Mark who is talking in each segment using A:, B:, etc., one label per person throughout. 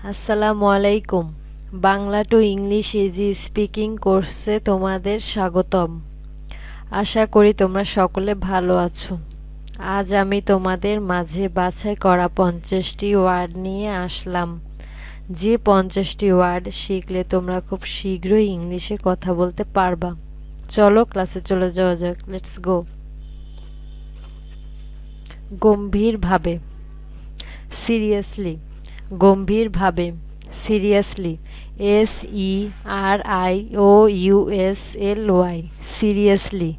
A: আসসালামু আলাইকুম। Bangla to English easy speaking কোর্সে তোমাদের স্বাগতম। আশা করি তোমরা সকলে ভালো আছো। আজ আমি তোমাদের মাঝে বাছাই করা 50টি ওয়ার্ড নিয়ে আসলাম। যে 50টি ওয়ার্ড শিখলে তোমরা খুব শীঘ্রই ইংলিশে কথা বলতে পারবা। চলো ক্লাসে চলে যাওয়া যাক। Let's go. গম্ভীরভাবে, সিরিয়াসলি। গম্ভীরভাবে, seriously. SERIOUSLY, seriously.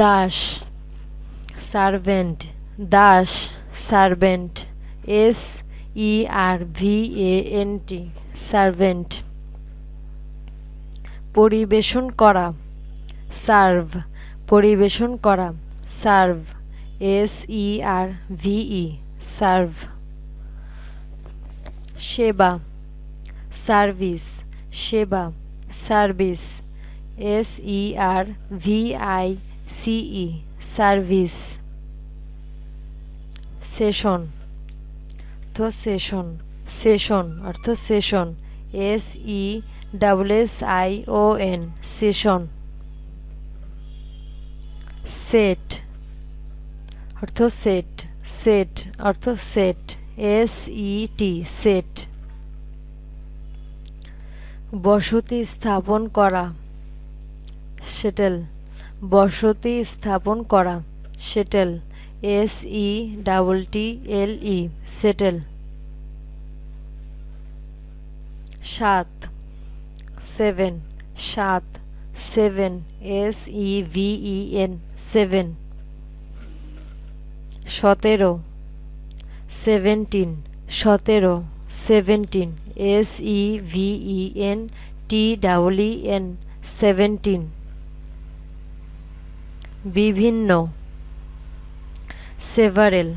A: Das, servant. Das, servant. SERVANT, servant. পরিবেশন করা, সার্ভ। পরিবেশন করা, সার্ভ। SERVE, serve. সেবা, সার্ভিস। সেবা, service. SERVICE, service. Session, session. Session অর্থ সেশন। SESSION, session. সেট অর্থ সেট। সেট অর্থ সেট। SET, set. বসতি স্থাপন করা, সেটেল। বসতি স্থাপন করা, সেটেল। SETTLE, settle. সাত, সেভেন। সাত, সেভেন। SEVEN, seven. 17, 17। 17, 17। SEVENTEEN, 17। বিভিন্ন, সেভারেল।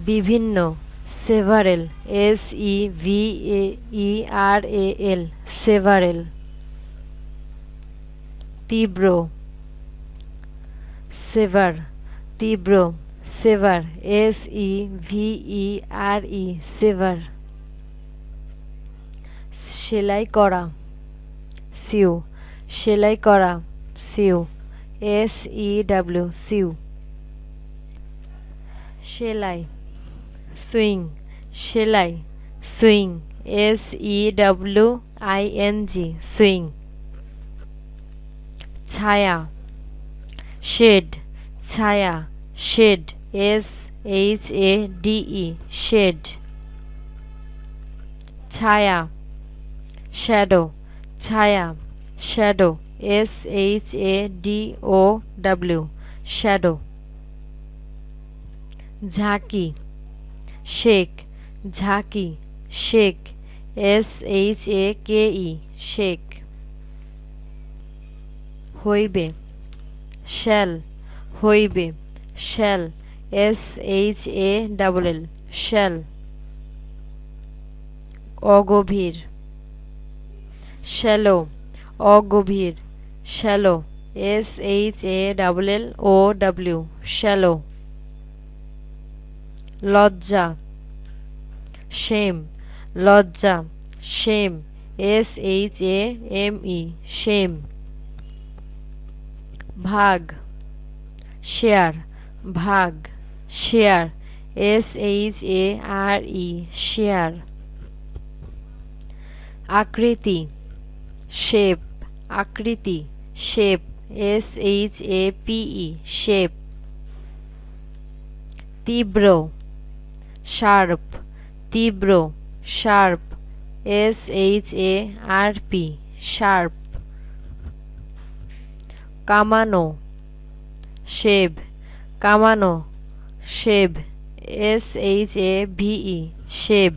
A: বিভিন্ন, সেভারেল। SEVERAL, several. তীব্র, সেভার। তীব্র, সেভার। SEVERE, সেভার। সেলাই করা, সিউ। সেলাই করা, সিউ। SEW, see you. সেলাই, সুইং। সেলাই, সুইং। SEWING, swing. ছায়া, শেড। ছায়া, শেড। SHADE, shade. ছায়া, শ্যাডো। ছায়া, শ্যাডো। SHADOW, shadow. ঝাঁকি, শেক। ঝাঁকি, শেক। SHAKE, shake. হইবে, শ্যাল। হইবে, শ্যাল। SHALL, shall. অগভীর, শ্যালো। অগভীর, শ্যালো। SHALLOW, shallow. লজ্জা, শেম। লজ্জা, শেম। SHAME, shame. ভাগ, শেয়ার। ভাগ, শেয়ার। SHARE, share. আকৃতি, শেপ। আকৃতি, শেপ। SHAPE, shape. তীব্র, শার্প। তীব্র, শার্প। SHARP, sharp. কামানো, শেভ। কামানো, শেভ। SHAVE, shave.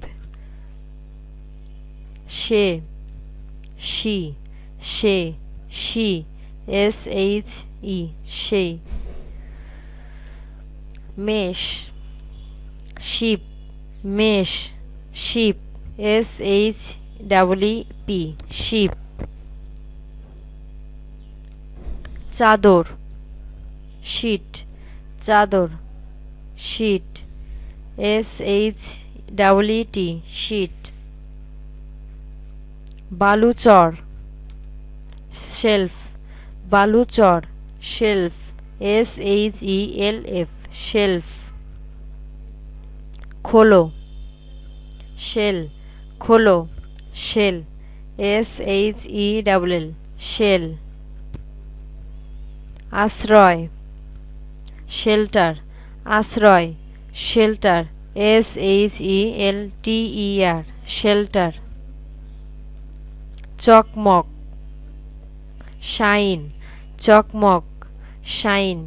A: সে, শি। সে, শি। SHE, সে। মেষ, শিপ। মেষ, শিপ। SHEEP, sheep. চাদর, শিট। চাদর, sheet. Double E T sheet. বালুচর শেলফ, বালুচর shelf, S H E L F shelf. খোলো শেল, খোলো shell, S H E double L shell. আশ্রয় শেল্টার, আশ্রয় shelter, S H E L T E R shelter. চকমক shine, চকমক shine,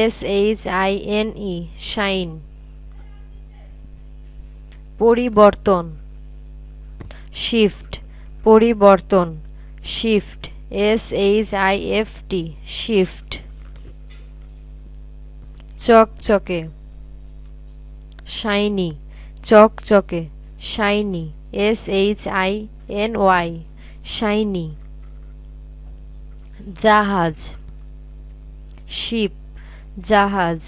A: S H I N E shine. পরিবর্তন shift, পরিবর্তন shift, S H I F T shift. চকচকে shiny, চকচকে shiny, S H I N Y shiny. জাহাজ ship, জাহাজ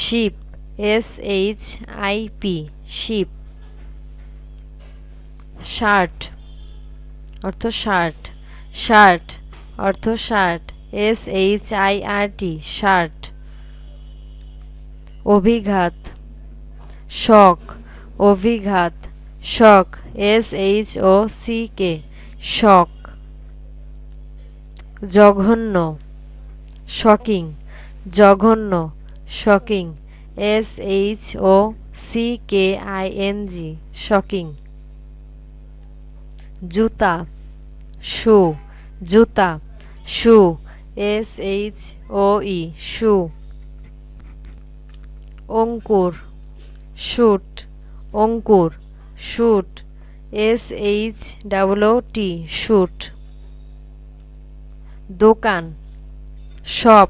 A: ship, S H I P ship. Shirt অর্থ shirt, shirt অর্থ shirt, S H I R T shirt. অভিঘাত shock, অভিঘাত shock, S H O C K shock. জঘন্য shocking, জঘন্য shocking, S H O C K I N G shocking. জুতা shoe, জুতা shoe, S H O E shoe. অঙ্কুর shoot, অঙ্কুর shoot, S H double O T shoot. দোকান shop,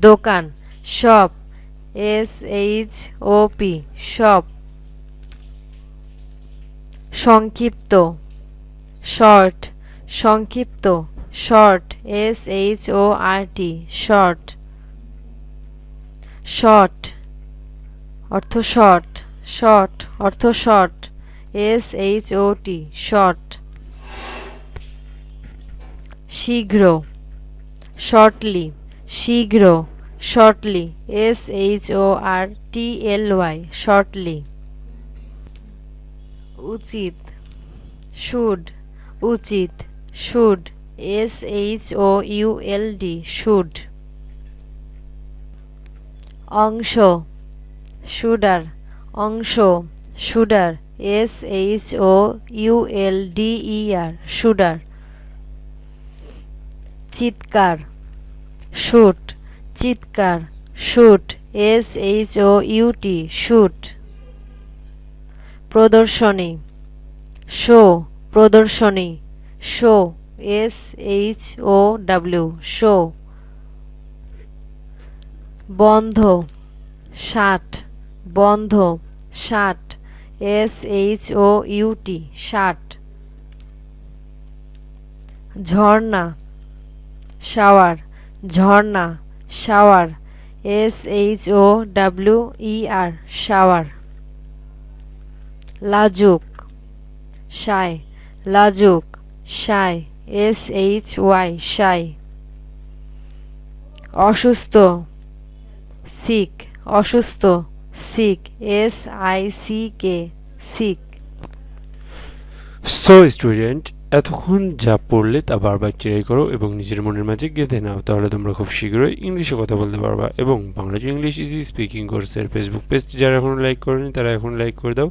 A: দোকান shop, S H O P shop. সংক্ষিপ্ত short, সংক্ষিপ্ত short, S H O R T short. Shot অর্থ shot, shot অর্থ shot, S H O T shot. শীঘ্র shortly, শীঘ্র shortly, S H O R T L Y shortly. উচিত should, উচিত should, S H O U L D should. অংশ shoulder, অংশ shoulder, S H O U L D E R shoulder. চিৎকার shout, চিৎকার shout, S H O U T shout. প্রদর্শনী show, প্রদর্শনী show, S H O W show. বন্ধ shut, বন্ধ shut, S H O U T shut. ঝর্ণা shower, ঝর্ণা shower, S H O W E R shower. লাজুক shy, লাজুক shy, S H Y shy. অসুস্থ sick, অসুস্থ sick, S I C K sick.
B: So student, এতক্ষণ যা পড়লে তা বারবার ট্রাই করো এবং নিজের মনের মাঝে গেঁথে নাও, তাহলে তোমরা খুব শীঘ্রই ইংলিশে কথা বলতে পারবা। এবং Bangla to English easy speaking কোর্সের ফেসবুক পেজ যারা এখনও লাইক করেনি তারা এখন লাইক করে দাও,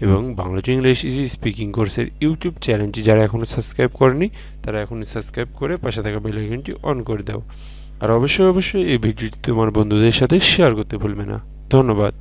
B: এবং Bangla to English easy speaking কোর্সের ইউটিউব চ্যানেলটি যারা এখনও সাবস্ক্রাইব করেনি তারা এখনই সাবস্ক্রাইব করে পাশে থাকা বেল আইকনটি অন করে দাও। আর অবশ্যই অবশ্যই এই ভিডিওটি তোমার বন্ধুদের সাথে শেয়ার করতে ভুলবে না। ধন্যবাদ।